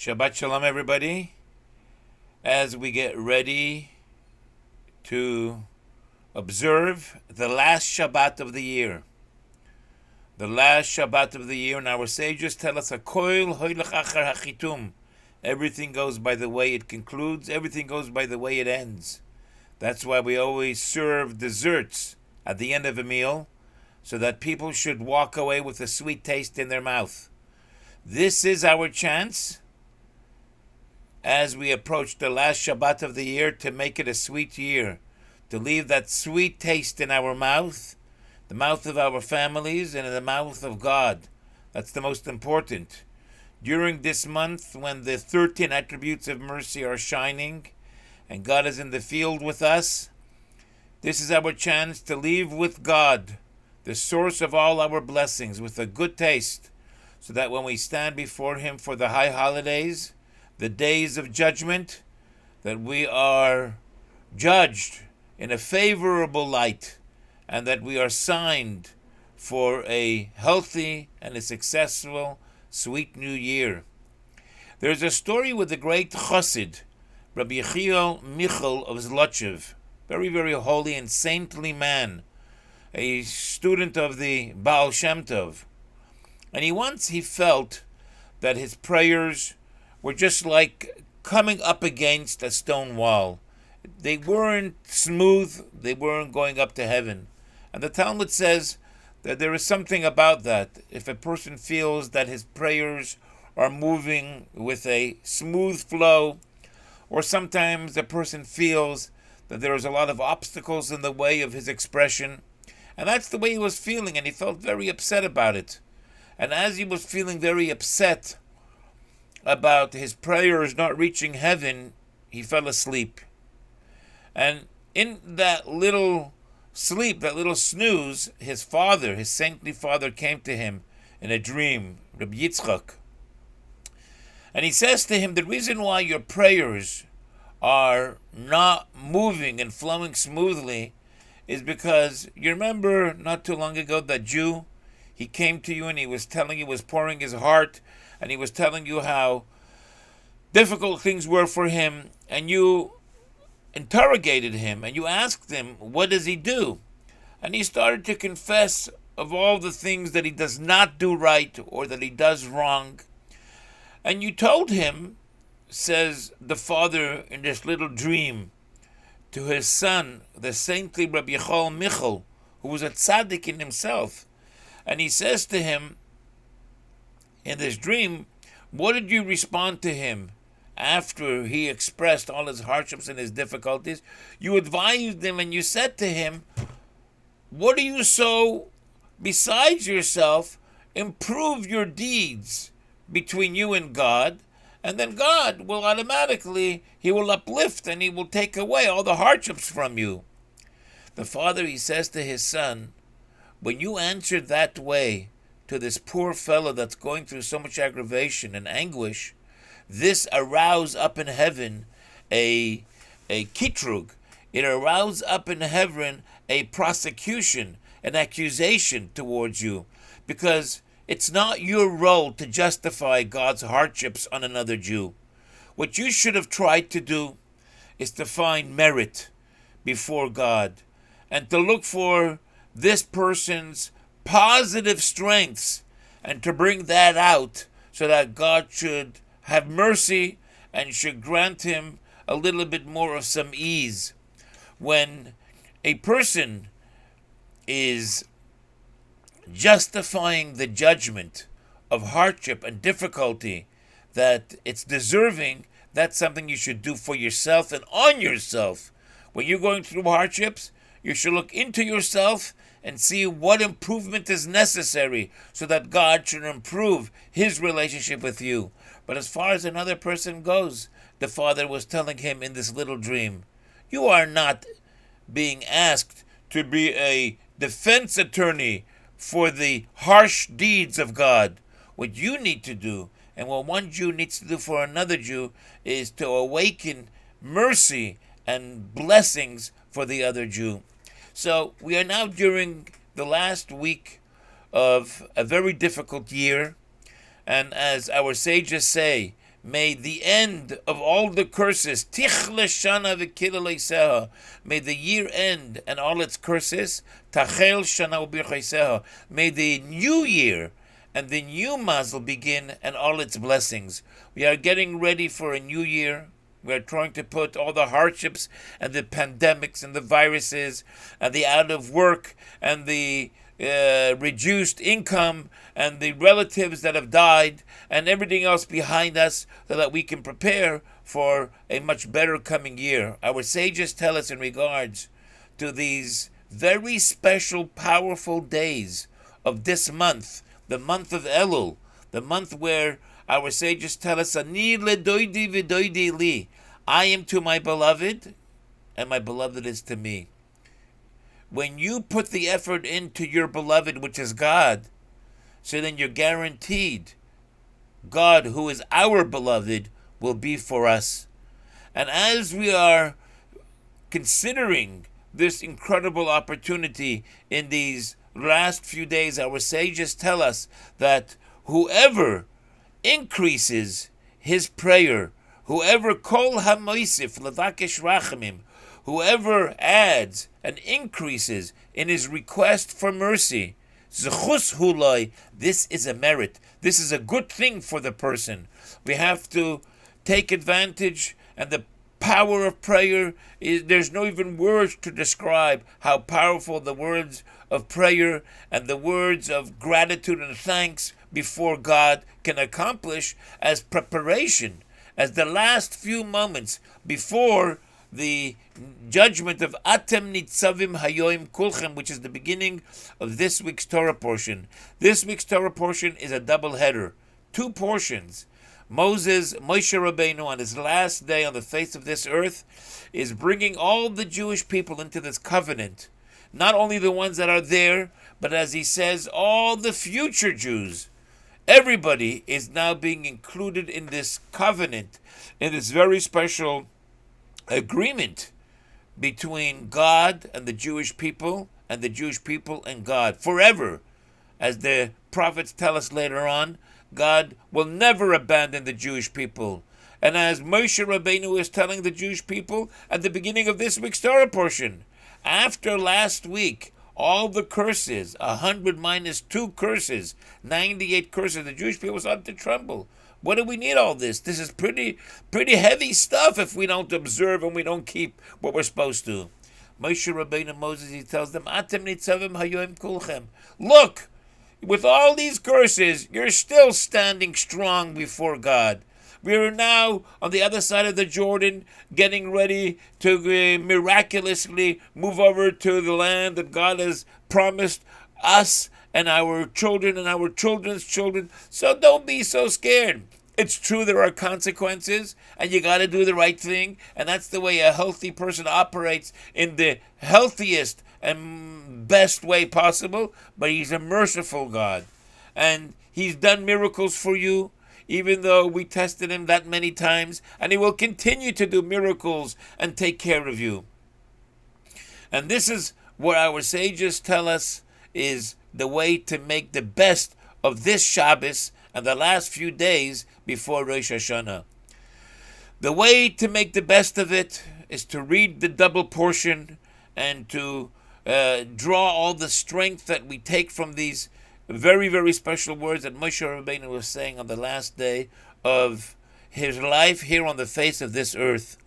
Shabbat Shalom, everybody. As we get ready to observe the last Shabbat of the year. The last Shabbat of the year, and our sages tell us, "Hakoil hoylech achar hachitum." Everything goes by the way it concludes. Everything goes by the way it ends. That's why we always serve desserts at the end of a meal, so that people should walk away with a sweet taste in their mouth. This is our chance, as we approach the last Shabbat of the year, to make it a sweet year, to leave that sweet taste in our mouth, the mouth of our families, and in the mouth of God. That's the most important. During this month, when the 13 attributes of mercy are shining, and God is in the field with us, this is our chance to leave with God, the source of all our blessings, with a good taste, so that when we stand before Him for the high holidays, the days of judgment, that we are judged in a favorable light, and that we are signed for a healthy and a successful, sweet new year. There's a story with the great chassid, Rabbi Yechial Michel of Zlotchov, very, very holy and saintly man, a student of the Baal Shem Tov. And he felt that his prayers were just like coming up against a stone wall. They weren't smooth, they weren't going up to heaven. And the Talmud says that there is something about that. If a person feels that his prayers are moving with a smooth flow, or sometimes a person feels that there is a lot of obstacles in the way of his expression, and that's the way he was feeling, and he felt very upset about it. And as he was feeling very upset about his prayers not reaching heaven, he fell asleep. And in that little sleep, that little snooze, his father, his saintly father, came to him in a dream, Rabbi Yitzchak. And he says to him, the reason why your prayers are not moving and flowing smoothly is because you remember not too long ago that Jew, he came to you and he was pouring his heart, and he was telling you how difficult things were for him, and you interrogated him, and you asked him, what does he do? And he started to confess of all the things that he does not do right, or that he does wrong. And you told him, says the father in this little dream, to his son, the saintly Rabbi Michel, who was a tzaddik in himself. And he says to him, in this dream, what did you respond to him after he expressed all his hardships and his difficulties? You advised him and you said to him, what do you so, besides yourself, improve your deeds between you and God, and then God will automatically, He will uplift and He will take away all the hardships from you. The father, he says to his son, when you answered that way to this poor fellow that's going through so much aggravation and anguish, this aroused up in heaven a kitrug. It aroused up in heaven a prosecution, an accusation towards you, because it's not your role to justify God's hardships on another Jew. What you should have tried to do is to find merit before God and to look for this person's positive strengths and to bring that out so that God should have mercy and should grant him a little bit more of some ease. When a person is justifying the judgment of hardship and difficulty that it's deserving, that's something you should do for yourself and on yourself. When you're going through hardships, you should look into yourself and see what improvement is necessary so that God should improve His relationship with you. But as far as another person goes, the father was telling him in this little dream, you are not being asked to be a defense attorney for the harsh deeds of God. What you need to do, and what one Jew needs to do for another Jew, is to awaken mercy and blessings for the other Jew. So we are now during the last week of a very difficult year, and as our sages say, May the end of all the curses, Tichle Shana v'Kila Leiseha, may the year end and all its curses, Tachel Shana u'Birchaiseha, may the new year and the new mazel begin and all its blessings. We are getting ready for a new year. We are trying to put all the hardships and the pandemics and the viruses and the out of work and the reduced income and the relatives that have died and everything else behind us so that we can prepare for a much better coming year. Our sages tell us in regards to these very special, powerful days of this month, the month of Elul, the month where our sages tell us, Ani ledoidi v'doidi li, I am to my beloved and my beloved is to me. When you put the effort into your beloved, which is God, so then you're guaranteed God, who is our beloved, will be for us. And as we are considering this incredible opportunity in these last few days, our sages tell us that whoever increases his prayer, whoever kol hamoisif levakesh rachamim, whoever adds and increases in his request for mercy, zechus huloi, this is a merit. This is a good thing for the person. We have to take advantage, and the power of prayer is, there's no even words to describe how powerful the words of prayer and the words of gratitude and thanks before God can accomplish as preparation, as the last few moments before the judgment of Atem Nitzavim Hayoim Kulchem, which is the beginning of this week's Torah portion. This week's Torah portion is a double header, 2 portions. Moshe Rabbeinu, on his last day on the face of this earth, is bringing all the Jewish people into this covenant. Not only the ones that are there, but as he says, all the future Jews. Everybody is now being included in this covenant, in this very special agreement between God and the Jewish people, and the Jewish people and God forever. As the prophets tell us later on, God will never abandon the Jewish people. And as Moshe Rabbeinu is telling the Jewish people at the beginning of this week's Torah portion, after last week, all the curses, 100 minus 2 curses, 98 curses, the Jewish people started to tremble. What do we need all this? This is pretty heavy stuff if we don't observe and we don't keep what we're supposed to. Moshe Rabbeinu, Moses, he tells them, Atem Nitzavim Hayoim Kulchem. Look, with all these curses, you're still standing strong before God. We are now on the other side of the Jordan, getting ready to miraculously move over to the land that God has promised us and our children and our children's children. So don't be so scared. It's true there are consequences, and you got to do the right thing, and that's the way a healthy person operates in the healthiest and best way possible, but he's a merciful God. And he's done miracles for you, even though we tested him that many times, and he will continue to do miracles and take care of you. And this is what our sages tell us is the way to make the best of this Shabbos and the last few days before Rosh Hashanah. The way to make the best of it is to read the double portion and to draw all the strength that we take from these very, very special words that Moshe Rabbeinu was saying on the last day of his life here on the face of this earth.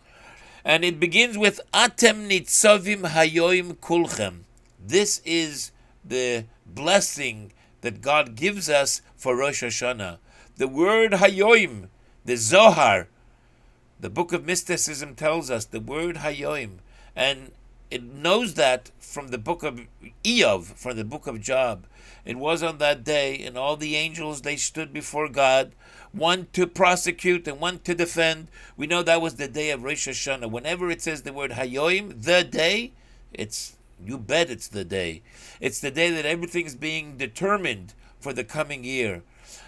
And it begins with Atem Nitzavim Hayoim Kulchem. This is the blessing that God gives us for Rosh Hashanah. The word Hayoim, the Zohar, the book of mysticism tells us the word Hayoim, and it knows that from the book of Eov, from the book of Job. It was on that day, and all the angels, they stood before God, one to prosecute and one to defend. We know that was the day of Rosh Hashanah. Whenever it says the word Hayoim, the day, you bet it's the day. It's the day that everything is being determined for the coming year.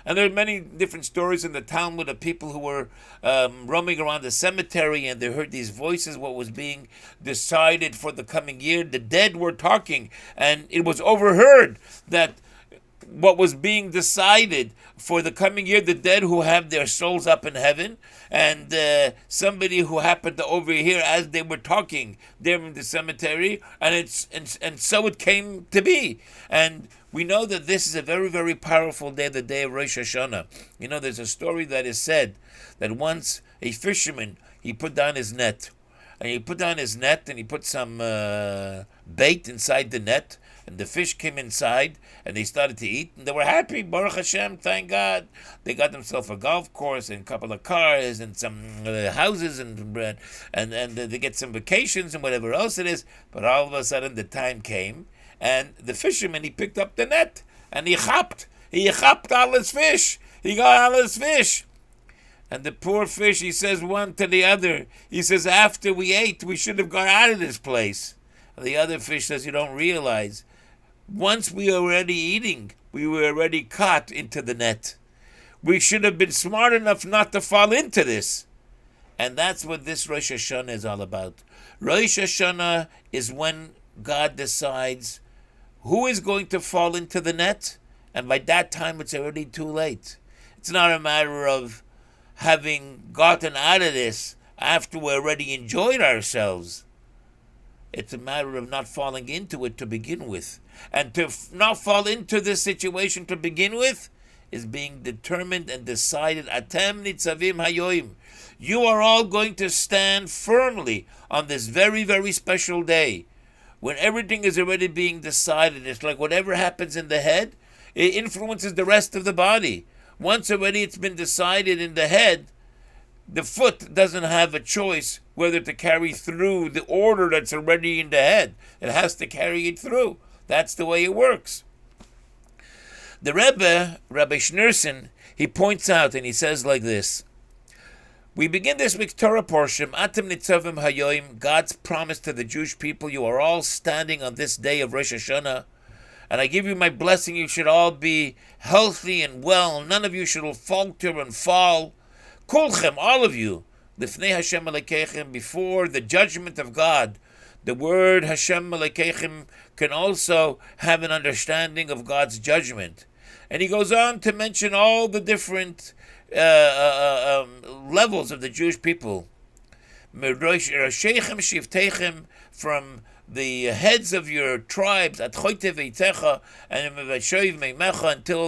And there are many different stories in the Talmud of people who were roaming around the cemetery, and they heard these voices, what was being decided for the coming year. The dead were talking, and it was overheard that what was being decided for the coming year, the dead who have their souls up in heaven, and somebody who happened to overhear as they were talking there in the cemetery, and so it came to be. And we know that this is a very, very powerful day, the day of Rosh Hashanah. You know, there's a story that is said that once a fisherman, he put down his net, and he put some bait inside the net, and the fish came inside, and they started to eat, and they were happy. Baruch Hashem, thank God. They got themselves a golf course and a couple of cars and some houses and they get some vacations and whatever else it is. But all of a sudden, the time came, and the fisherman, he picked up the net, and he chopped all his fish. He got all his fish. And the poor fish, he says one to the other, he says, after we ate, we should have got out of this place. And the other fish says, you don't realize, once we were already eating, we were already caught into the net. We should have been smart enough not to fall into this. And that's what this Rosh Hashanah is all about. Rosh Hashanah is when God decides who is going to fall into the net, and by that time it's already too late. It's not a matter of having gotten out of this after we already enjoyed ourselves. It's a matter of not falling into it to begin with. And to not fall into this situation to begin with is being determined and decided. Atem Nitzavim Vayelech. You are all going to stand firmly on this very, very special day when everything is already being decided. It's like whatever happens in the head, it influences the rest of the body. Once already it's been decided in the head, the foot doesn't have a choice whether to carry through the order that's already in the head. It has to carry it through. That's the way it works. The Rebbe, Rabbi Shnerson, he points out and he says like this. We begin this week's Torah portion, Atem Nitzavim Vayelech, God's promise to the Jewish people. You are all standing on this day of Rosh Hashanah, and I give you my blessing. You should all be healthy and well. None of you should falter and fall. Kulchem, all of you, Lifnei Hashem Elokeichem, before the judgment of God. The word Hashem Elokeichem can also have an understanding of God's judgment. And he goes on to mention all the different levels of the Jewish people. From the heads of your tribes, until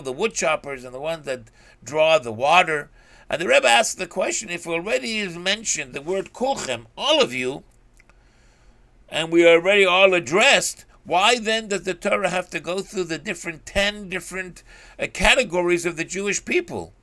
the wood choppers and the ones that draw the water. And the Rebbe asks the question, if already is mentioned the word kulchem, all of you, and we are already all addressed, why then does the Torah have to go through the 10 different categories of the Jewish people?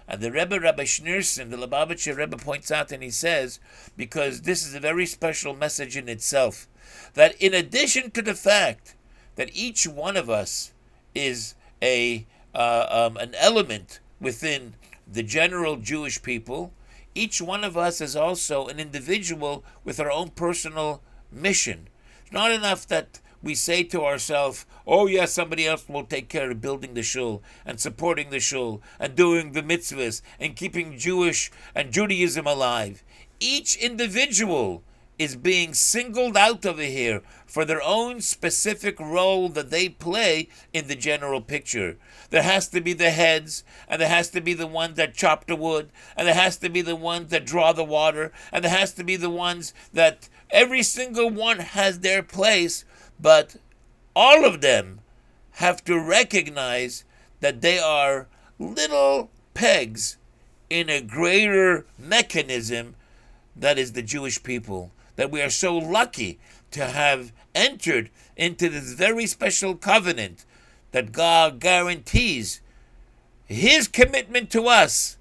And the Rebbe, Rabbi Shnerson, the Lubavitcher Rebbe, points out and he says, because this is a very special message in itself, that in addition to the fact that each one of us is an element within the general Jewish people, each one of us is also an individual with our own personal mission. It's not enough that we say to ourselves, oh yes, somebody else will take care of building the shul and supporting the shul and doing the mitzvahs and keeping Jewish and Judaism alive. Each individual is being singled out over here for their own specific role that they play in the general picture. There has to be the heads, and there has to be the ones that chop the wood, and there has to be the ones that draw the water, and there has to be the ones that every single one has their place, but all of them have to recognize that they are little pegs in a greater mechanism that is the Jewish people. That we are so lucky to have entered into this very special covenant that God guarantees His commitment to us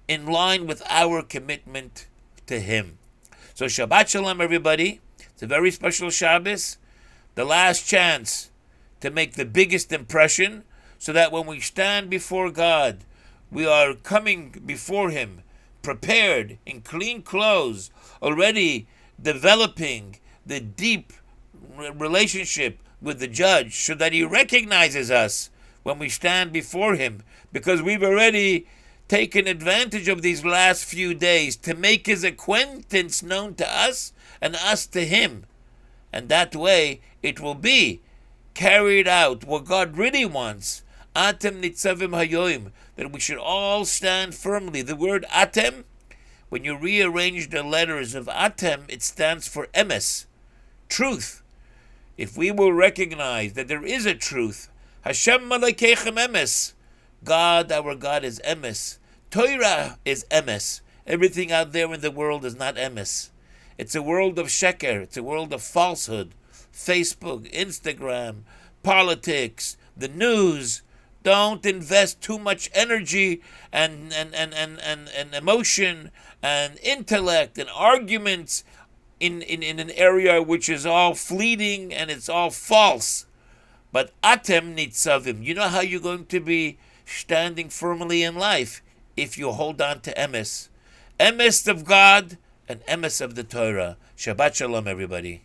in line with our commitment to Him. So Shabbat Shalom, everybody. It's a very special Shabbos, the last chance to make the biggest impression so that when we stand before God, we are coming before Him prepared in clean clothes, already developing the deep relationship with the judge so that He recognizes us when we stand before Him, because we've already taken advantage of these last few days to make His acquaintance known to us and us to Him. And that way it will be carried out what God really wants. Atem Nitzavim Hayoim, that we should all stand firmly. The word Atem, when you rearrange the letters of Atem, it stands for Emes, truth. If we will recognize that there is a truth, Hashem Malekechem Emes, God, our God, is Emes. Torah is Emes. Everything out there in the world is not Emes. It's a world of sheker. It's a world of falsehood. Facebook, Instagram, politics, the news. Don't invest too much energy and emotion and intellect and arguments in an area which is all fleeting and it's all false. But Atem Nitzavim, you know how you're going to be standing firmly in life? If you hold on to Emes. Emes of God and Emes of the Torah. Shabbat Shalom, everybody.